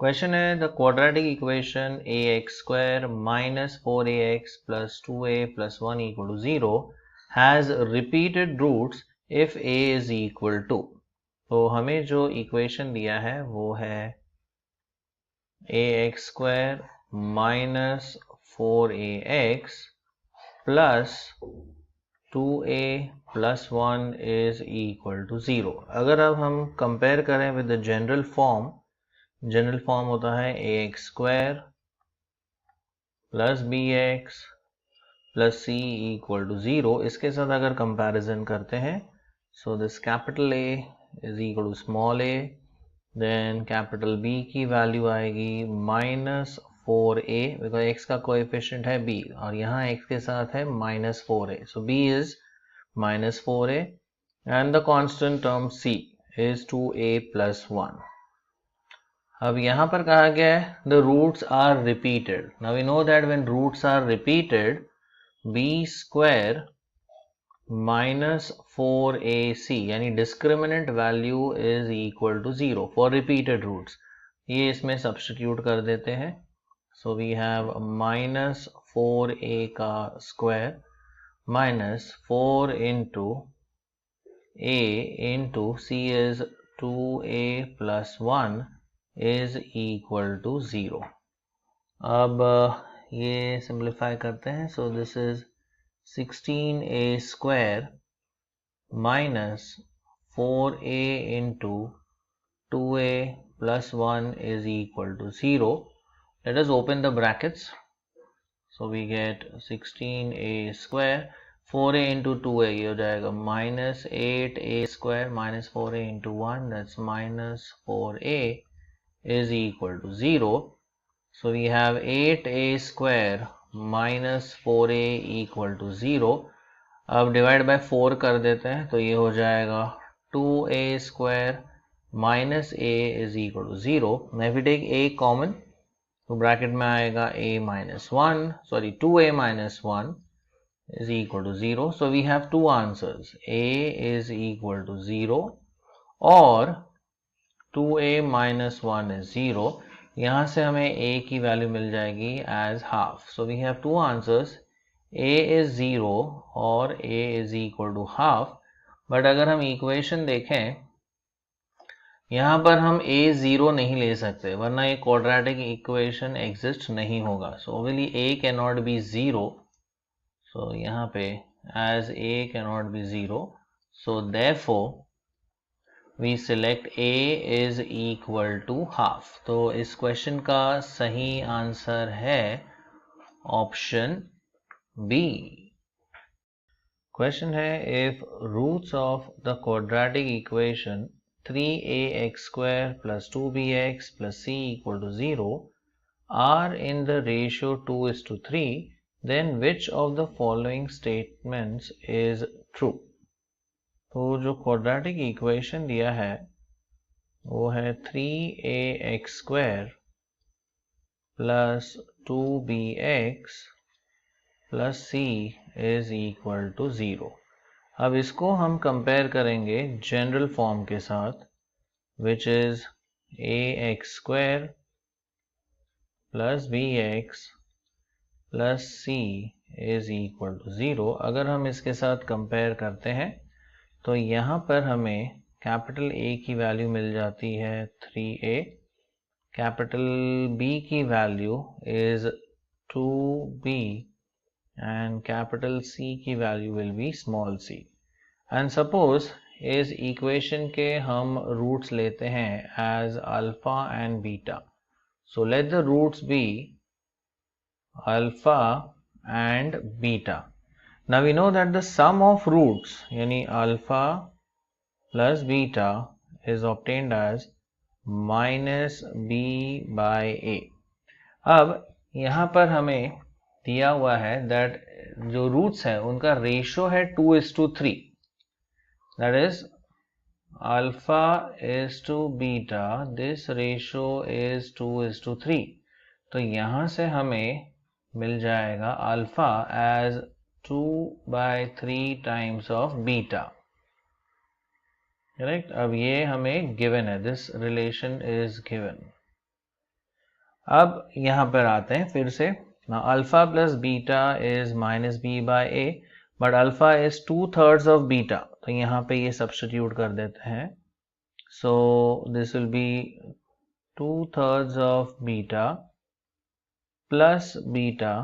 Question है the quadratic equation ax² minus 4ax plus 2a plus 1 equal to 0 has repeated roots if a is equal to। तो हमें जो equation दिया है वो है ax² minus 4ax plus 2a plus 1 is equal to 0। अगर अब हम कंपेयर करें विद द जनरल फॉर्म होता है ax² plus bx plus c equal to 0। इसके साथ अगर कंपैरिजन करते हैं so this capital A is equal to small a, then capital B की वैल्यू आएगी -4a बिकॉज x का कोएफिशिएंट है b और यहाँ x के साथ है -4a, so b is -4a and the constant term c is 2a plus 1। अब यहाँ पर कहा गया है the roots are repeated। Now we know that when roots are repeated b² minus 4ac यानी discriminant value is equal to 0 for repeated roots। ये इसमें substitute कर देते हैं। So we have minus 4a का square minus 4 into a into c is 2a plus 1 is equal to 0। अब ये simplify करते हैं। So this is 16a² minus 4a into 2a plus 1 is equal to 0। Let us open the brackets। So we get 16a², 4a into 2a ये हो जाएगा -8a² minus 4a into 1 that's -4a is equal to 0। So we have 8a² minus 4a equal to 0। अब divide by 4 कर देते हैं तो ये हो जाएगा 2a² minus a is equal to 0। Now if we take a common तो bracket में आएगा a-1 2a minus 1 is equal to 0। So we have two answers, a is equal to 0 और 2a minus 1 is 0। यहाँ से हमें a की value मिल जाएगी as half। So we have two answers, a is 0 और a is equal to half। But अगर हम इक्वेशन देखें यहाँ पर हम a 0 नहीं ले सकते वरना ये क्वाड्रेटिक इक्वेशन एग्जिस्ट नहीं होगा। So obviously a cannot be 0। So यहाँ पे as a cannot be 0, so therefore we select a is equal to half। तो इस क्वेश्चन का सही आंसर है ऑप्शन बी। क्वेश्चन है if roots of the quadratic equation 3ax² plus 2bx plus c equal to 0 are in the ratio 2:3 then which of the following statements is true। तो जो quadratic equation दिया है वो है 3ax² plus 2bx plus c is equal to 0। अब इसको हम compare करेंगे जनरल फॉर्म के साथ which is ax² plus bx plus c is equal to 0। अगर हम इसके साथ कंपेयर करते हैं तो यहाँ पर हमें कैपिटल A की वैल्यू मिल जाती है 3a, कैपिटल B की value is 2b and capital C की value will be small c। And suppose इस इक्वेशन के हम रूट्स लेते हैं as alpha and beta. So let the roots be alpha and beta. Now we know that the sum of roots यानी alpha plus beta is obtained as -b by a। अब यहाँ पर हमें दिया हुआ है that जो roots है उनका रेशो है 2:3, that is alpha is to beta, this ratio is 2:3। तो यहाँ से हमें मिल जाएगा alpha as 2/3 times of beta। Correct. अब ये हमें गिवन है, दिस रिलेशन इज गिवन। अब यहाँ पर आते हैं फिर से। Alpha plus beta is minus b by a, but alpha is 2/3 of beta, तो यहाँ पे ये सब्स्टिट्यूट कर देते हैं। So this will be 2/3 of beta plus beta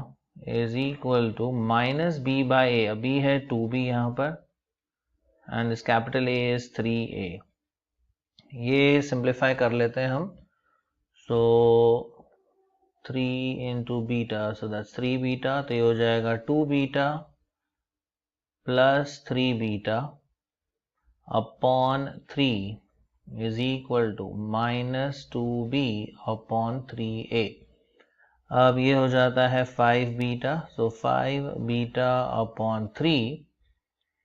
is equal to minus b by a. अभी है 2b यहाँ पर, and this capital A is 3a। ये सिंप्लीफाई कर लेते हैं हम। So 3 into beta, so that's 3 beta, तो ये हो जाएगा 2 beta plus 3 beta upon 3 is equal to minus 2b upon 3a। अब ये हो जाता है 5 beta, so 5 beta upon 3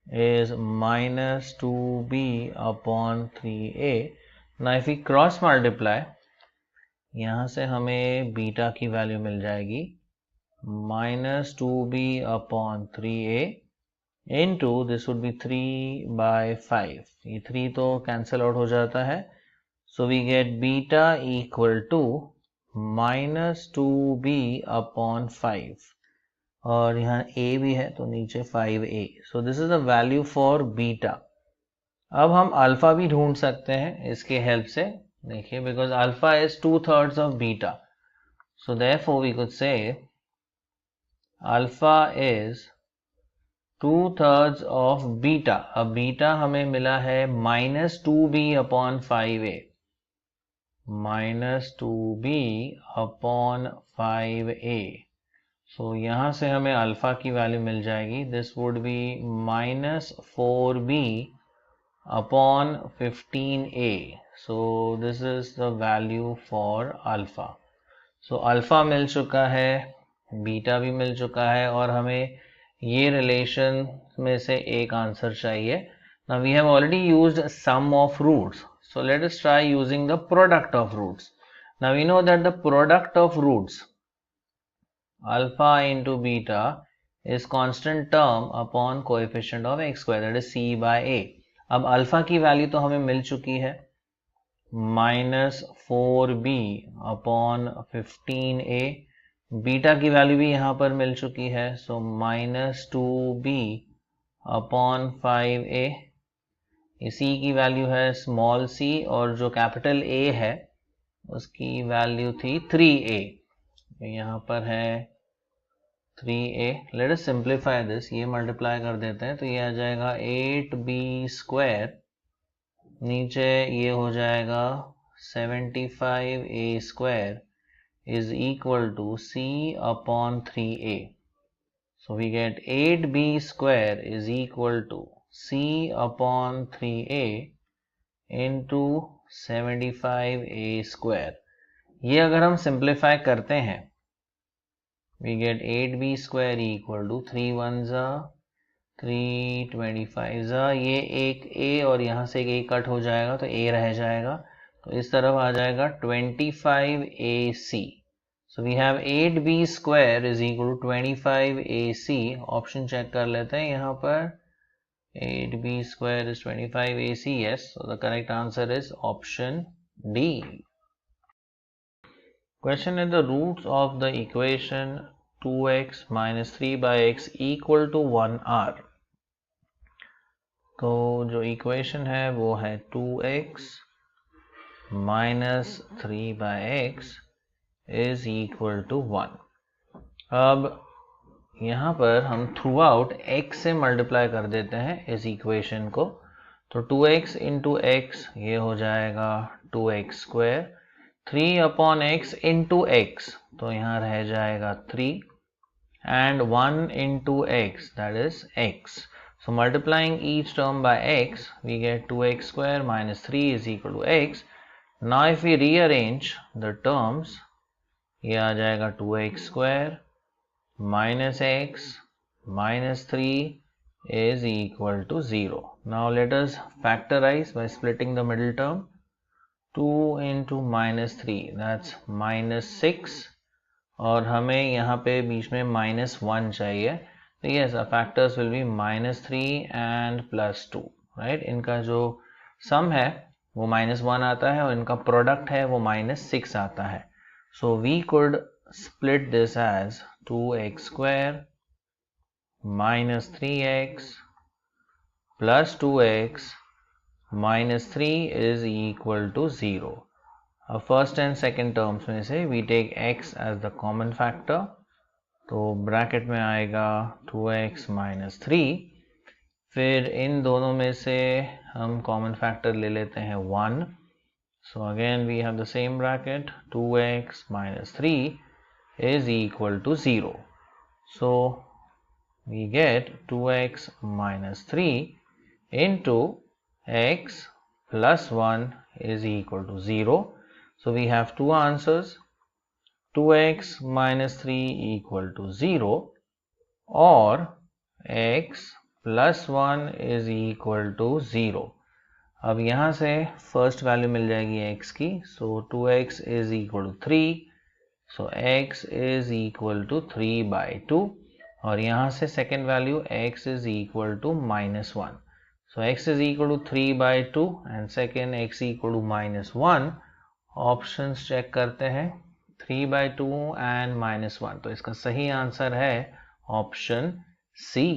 is minus 2b upon 3a. Now if we cross multiply, यहाँ से हमें बीटा की वैल्यू मिल जाएगी minus 2b upon 3a into this would be 3 by 5. ये 3 तो कैंसिल आउट हो जाता है, so we get beta equal to minus 2b upon 5, और यहाँ a भी है तो नीचे 5a। So this is the value for beta. अब हम अल्फा भी ढूंढ सकते हैं इसके हेल्प से। देखिए, because alpha is 2/3 of beta, so therefore we could say alpha is 2/3 of beta. अब बीटा हमें मिला है minus 2b upon 5a, minus 2b upon 5a। So यहाँ से हमें अल्फा की वैल्यू मिल जाएगी, this would be minus 4b upon 15a। So this is the value for alpha. So alpha मिल चुका है, बीटा भी मिल चुका है, और हमें ये रिलेशन में से एक आंसर चाहिए। Now we have already used sum of roots, so let us try using the product of roots. Now we know that the product of roots alpha into beta is constant term upon coefficient of x square, that is c by a. अब alpha की value तो हमें मिल चुकी है minus 4b upon 15a, beta की value भी यहाँ पर मिल चुकी है, so minus 2b upon 5a। इसी की वैल्यू है स्मॉल c, और जो कैपिटल a है उसकी वैल्यू थी 3a, यहाँ पर है 3a। Let us simplify this, ये मल्टीप्लाई कर देते हैं तो ये आ जाएगा 8b स्क्वायर, नीचे ये हो जाएगा 75a square is equal to c upon 3a। So we get 8b square is equal to c upon 3a into 75a square. ये अगर हम सिंप्लीफाई करते हैं, we get 8b square equal to 3 1s 3 25s, ये एक a और यहाँ से एक a कट हो जाएगा तो a रह जाएगा, तो इस तरफ आ जाएगा 25ac। so we have 8b square is equal to 25ac। Option check कर लेते हैं यहाँ पर, 8b square is 25ac, yes, so the correct answer is option D. Question is the roots of the equation 2x minus 3 by x equal to 1 are. तो जो equation है वो है 2x minus 3 by x is equal to 1। अब यहाँ पर हम through out x से मल्टीप्लाई कर देते हैं इस इक्वेशन को, तो 2x इंटू x ये हो जाएगा 2x square, 3 upon x into x तो यहाँ रह जाएगा 3, and 1 into x, that is x. So multiplying each term by x, we get 2x square minus 3 is equal to x. Now if we rearrange the terms, ये आ जाएगा 2x square minus x minus 3 is equal to 0. Now let us factorize by splitting the middle term. 2 into minus 3, that's minus 6, और हमें यहाँ पे बीच में -1 चाहिए, तो yes factors will be -3 and +2, right. इनका जो सम है वो -1 आता है और इनका प्रोडक्ट है वो -6 आता है। So we could split this as 2x square minus 3x plus 2x minus 3 is equal to 0. अब फर्स्ट एंड सेकेंड टर्म्स में से we take x as the common factor, तो ब्रैकेट में आएगा 2x माइनस 3. फिर इन दोनों में से हम कॉमन फैक्टर ले लेते हैं 1. So again we have the same bracket 2x minus 3 is equal to 0. So we get 2x minus 3 into x plus 1 is equal to 0. So we have two answers, 2x minus 3 equal to 0 or x plus 1 is equal to 0. अब यहाँ से first value मिल जाएगी x की, so 2x is equal to 3, so x is equal to 3 by 2. और यहाँ से second value x is equal to minus 1. So x is equal to 3 by 2 and second x equal to minus 1. Options check करते हैं 3 by 2 and minus 1. तो इसका सही answer है option C.